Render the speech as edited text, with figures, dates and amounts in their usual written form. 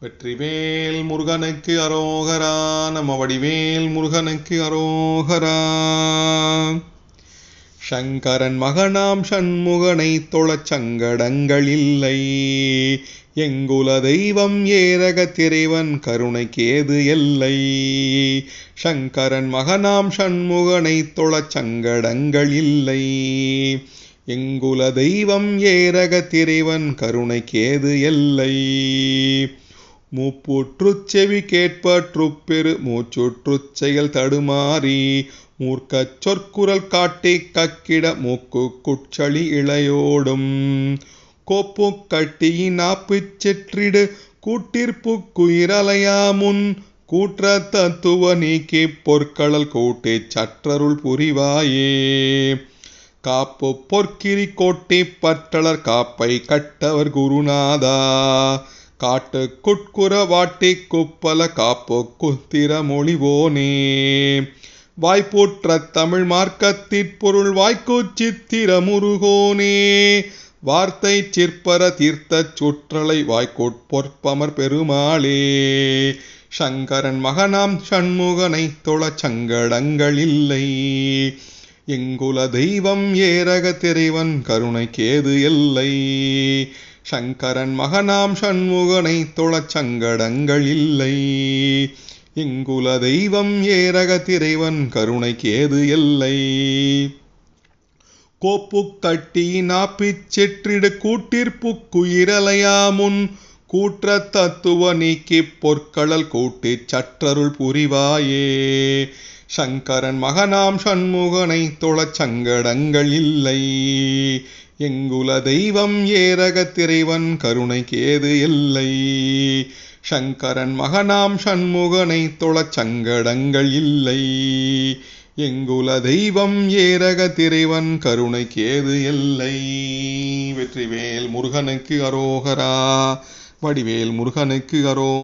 வெற்றிவேல் முருகனுக்கு அரோகரா. நம வடிவேல் முருகனுக்கு அரோகரா. சங்கரன் மகனாம் சண்முகனை தொழச் சங்கடங்கள் இல்லை. எங்குல தெய்வம் ஏரகத் இறைவன் கருணைக்கேது எல்லை. சங்கரன் மகனாம் சண்முகனை தொழச் சங்கடங்கள் இல்லை. எங்குல தெய்வம் ஏரகத் இறைவன் கருணைக்கேது எல்லை. மூப்புற்றுச் செவி கேட்பற்றுப் பெரு மூச்சுற்றுச் செயல் தடுமாறி மூர்க்கச் சொற்குரல் காட்டிக் கக்கிட மூக்குக் குட்சளி இழையோடும் கோப்புக் கட்டியின் ஆப்புச் செற்றிடு கூட்டிற்புக் குயிரலையாமுன் கூற்ற தத்துவ நீக்கிப் பொற்களல் கூட்டிச் சற்றருள் புரிவாயே. காப்பு பொற்கிரி கோட்டிப் பற்றலர் காப்பை கட்டவர் குருநாதா. காட்டு குட்குற வாட்டிக் குப்பல காப்பு குத்திர மொழிவோனே. வாய்ப்புற்ற தமிழ் மார்க்கத்திற்பொருள் வாய்க்குச் சித்திர முருகோனே. வார்த்தை சிற்பர தீர்த்தச் சுற்றலை வாய்க்குட் பொற்பமர் பெருமாளே. சங்கரன் மகனாம் சண்முகனை தொழச் சங்கடங்கள் இல்லை. எங்குல தெய்வம் ஏரகத் இறைவன் கருணைக்கேது எல்லை. சங்கரன் மகனாம் சண்முகனை தொழச் சங்கடங்கள் இல்லை. எங்குல தெய்வம் ஏரகத் இறைவன் கருணைக்கேது எல்லை. கோப்புக் கட்டியின் ஆப்பிச் செற்றிடு கூட்டிற்புக் குயிரலையாமுன் கூற்ற தத்துவ நீக்கிப் பொற்களல் கூட்டிச் சற்றருள் புரிவாயே. சங்கரன் மகனாம் சண்முகனை தொழச் சங்கடங்கள் இல்லை. எங்குல தெய்வம் ஏரகத் இறைவன் கருணைக்கேது எல்லை. சங்கரன் மகனாம் சண்முகனை தொழச் சங்கடங்கள் இல்லை. எங்குல தெய்வம் ஏரகத் இறைவன் கருணைக்கேது எல்லை. வெற்றிவேல் முருகனுக்கு அரோகரா. வடிவேல் முருகனுக்கு